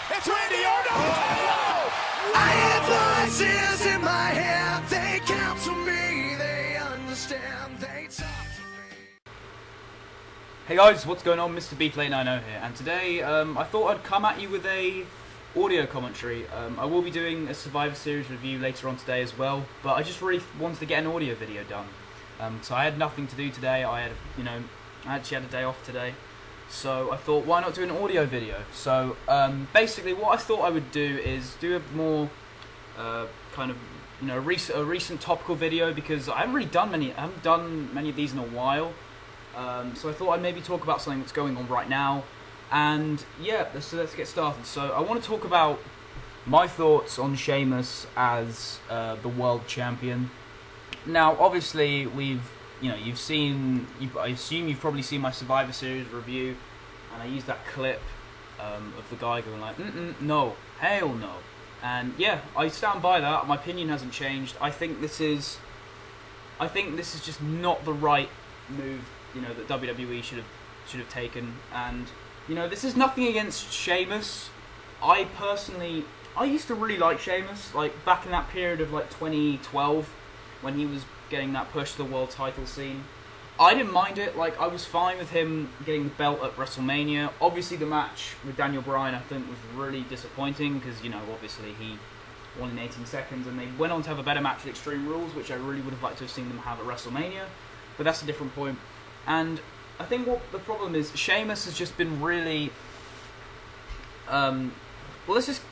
It's Randy Orton. Oh, I have voices in my head. They counsel me. They understand. They talk to me. Hey guys, what's going on? Mr. Beeflate90 here, and today I thought I'd come at you with a audio commentary. I will be doing a Survivor Series review later on today as well, but I just really wanted to get an audio video done. So I had nothing to do today. I actually had a day off today, so I thought, why not do an audio video? So basically, what I thought I would do is do a more a recent topical video, because I haven't done many of these in a while. So I thought I'd maybe talk about something that's going on right now, and yeah, let's get started. So I want to talk about my thoughts on Sheamus as the world champion. Now, obviously, I assume you've probably seen my Survivor Series review, and I used that clip of the guy going like, no, hell no, and yeah, I stand by that. My opinion hasn't changed. I think this is just not the right move, that WWE should have taken. And this is nothing against Sheamus. I used to really like Sheamus, like back in that period of like 2012 when he was getting that push to the world title scene. I didn't mind it. Like, I was fine with him getting the belt at WrestleMania. Obviously, the match with Daniel Bryan, I think, was really disappointing because obviously he won in 18 seconds, and they went on to have a better match at Extreme Rules, which I really would have liked to have seen them have at WrestleMania. But that's a different point. And I think what the problem is, Sheamus has just been really... well, let's just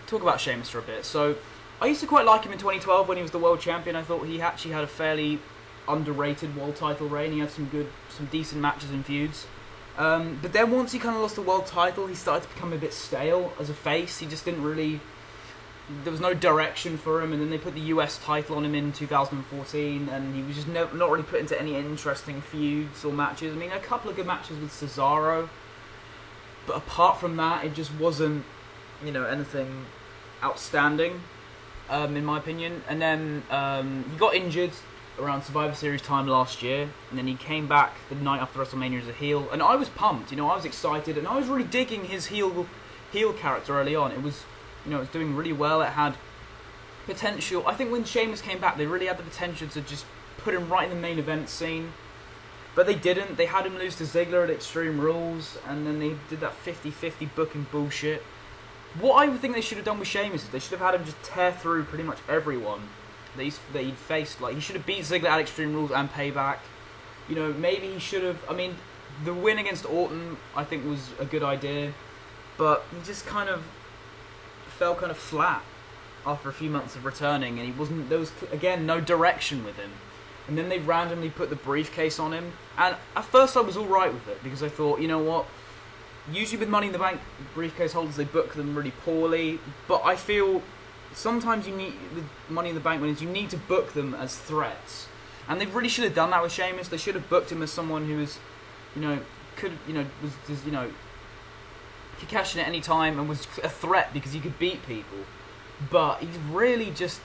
talk about Sheamus for a bit. So, I used to quite like him in 2012 when he was the world champion. I thought he actually had a fairly underrated world title reign. He had some decent matches and feuds. But then once he kind of lost the world title, he started to become a bit stale as a face. He just didn't really... There was no direction for him, and then they put the US title on him in 2014, and he was just not really put into any interesting feuds or matches. I mean, a couple of good matches with Cesaro, but apart from that, it just wasn't, anything outstanding, in my opinion. And then he got injured around Survivor Series time last year, and then he came back the night after WrestleMania as a heel, and I was pumped. I was excited, and I was really digging his heel character early on. It was... it was doing really well. It had potential. I think when Sheamus came back, they really had the potential to just put him right in the main event scene. But they didn't. They had him lose to Ziggler at Extreme Rules, and then they did that 50-50 booking bullshit. What I would think they should have done with Sheamus is they should have had him just tear through pretty much everyone that he'd faced. Like, he should have beat Ziggler at Extreme Rules and Payback. Maybe he should have... I mean, the win against Orton, I think, was a good idea. But he just kind of... fell kind of flat after a few months of returning, and there was again no direction with him. And then they randomly put the briefcase on him, and at first I was alright with it, because I thought, what, usually with Money in the Bank briefcase holders, they book them really poorly, but I feel sometimes you need, with Money in the Bank winners, you need to book them as threats, and they really should have done that with Sheamus. They should have booked him as someone who was, could cash in at any time and was a threat because he could beat people. But he's really just,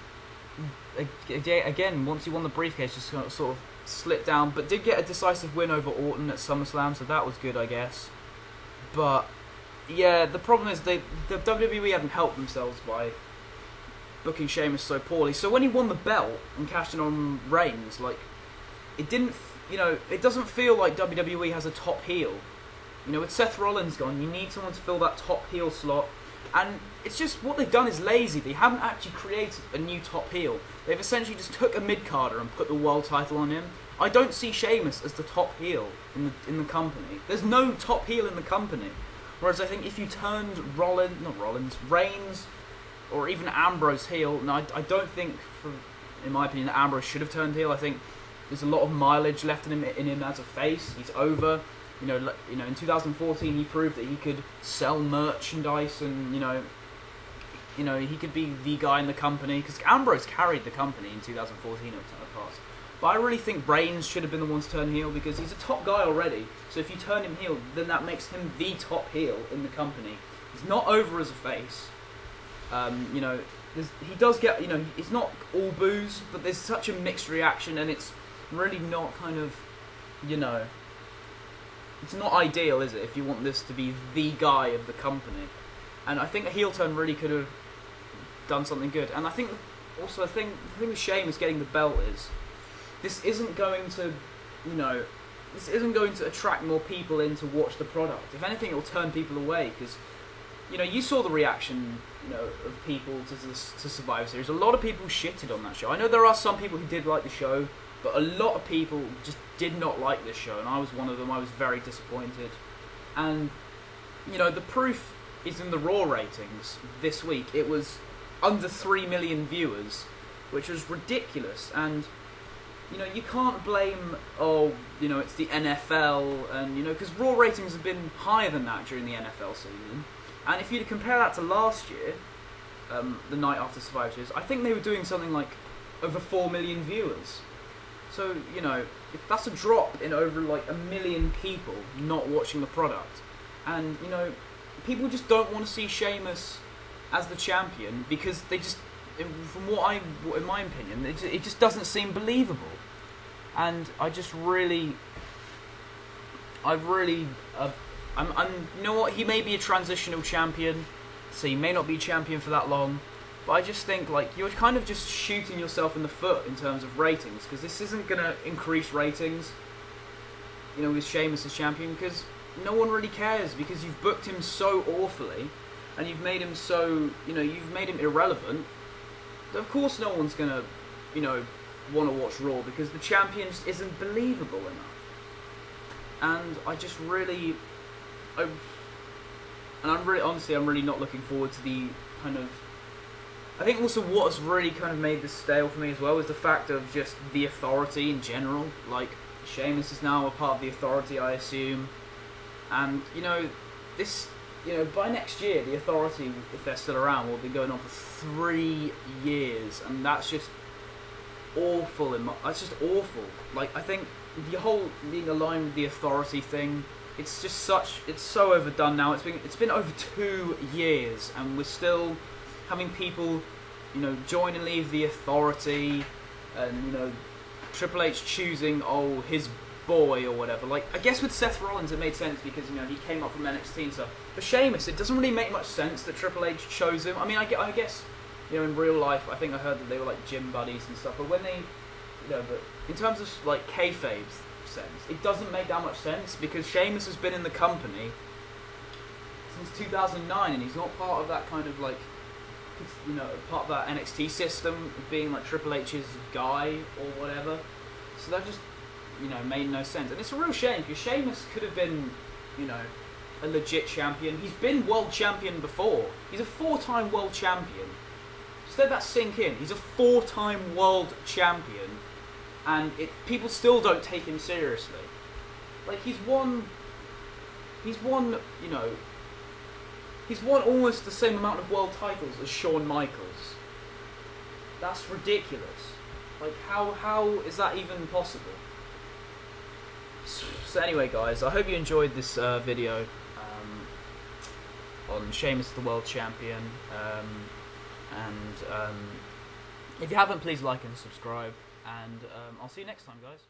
again, once he won the briefcase, just sort of slipped down, but did get a decisive win over Orton at SummerSlam, so that was good, I guess. But yeah, the problem is the WWE haven't helped themselves by booking Sheamus so poorly. So when he won the belt and cashed in on Reigns, like, it didn't, it doesn't feel like WWE has a top heel. With Seth Rollins gone, you need someone to fill that top heel slot. And it's just, what they've done is lazy. They haven't actually created a new top heel. They've essentially just took a mid-carder and put the world title on him. I don't see Sheamus as the top heel in the company. There's no top heel in the company. Whereas I think if you turned Reigns, or even Ambrose heel, I don't think, in my opinion, that Ambrose should have turned heel. I think there's a lot of mileage left in him as a face. He's over. In 2014 he proved that he could sell merchandise, and he could be the guy in the company, because Ambrose carried the company in 2014 at past. But I really think Reigns should have been the one to turn heel, because he's a top guy already. So if you turn him heel, then that makes him the top heel in the company. He's not over as a face. He does get, it's not all boos, but there's such a mixed reaction, and it's really not kind of, it's not ideal, is it, if you want this to be the guy of the company. And I think a heel turn really could have done something good. And I think also the thing with Sheamus getting the belt is this isn't going to, this isn't going to attract more people in to watch the product. If anything, it will turn people away because, you saw the reaction, of people to Survivor Series. A lot of people shitted on that show. I know there are some people who did like the show, but a lot of people just did not like this show, and I was one of them. I was very disappointed. And, the proof is in the Raw ratings this week. It was under 3 million viewers, which was ridiculous. And, you can't blame, it's the NFL, and, because Raw ratings have been higher than that during the NFL season. And if you compare that to last year, the night after Survivor Series, I think they were doing something like over 4 million viewers. So, if that's a drop in over like 1 million people not watching the product. And, people just don't want to see Sheamus as the champion because they just, from in my opinion, it just doesn't seem believable. And I just really, you know what, he may be a transitional champion, so he may not be champion for that long, but I just think, you're kind of just shooting yourself in the foot in terms of ratings, because this isn't going to increase ratings, with Sheamus as champion, because no one really cares, because you've booked him so awfully, and you've made him so, you've made him irrelevant, that of course no one's going to, want to watch Raw, because the champion just isn't believable enough. And I just really... I'm really not looking forward to the kind of... I think also what's really kind of made this stale for me as well is the fact of just the Authority in general. Sheamus is now a part of the Authority, I assume. And, this... by next year, the Authority, if they're still around, will be going on for 3 years. And that's just awful. That's just awful. I think the whole being aligned with the Authority thing... It's so overdone now. It's been over 2 years, and we're still having people, join and leave the Authority, and Triple H choosing his boy or whatever. I guess with Seth Rollins it made sense because he came up from NXT and stuff. But Sheamus, it doesn't really make much sense that Triple H chose him. I mean, I guess in real life, I think I heard that they were gym buddies and stuff. But when they, but in terms of kayfabe sense, it doesn't make that much sense because Sheamus has been in the company since 2009 and he's not part of that kind of part of that NXT system of being Triple H's guy or whatever. So that just made no sense, and it's a real shame because Sheamus could have been a legit champion. He's been world champion before. He's a 4-time world champion. Just let that sink in. He's a 4-time world champion. And people still don't take him seriously. He's won almost the same amount of world titles as Shawn Michaels. That's ridiculous. How is that even possible? So anyway, guys, I hope you enjoyed this video on Sheamus the World Champion. If you haven't, please like and subscribe. And I'll see you next time, guys.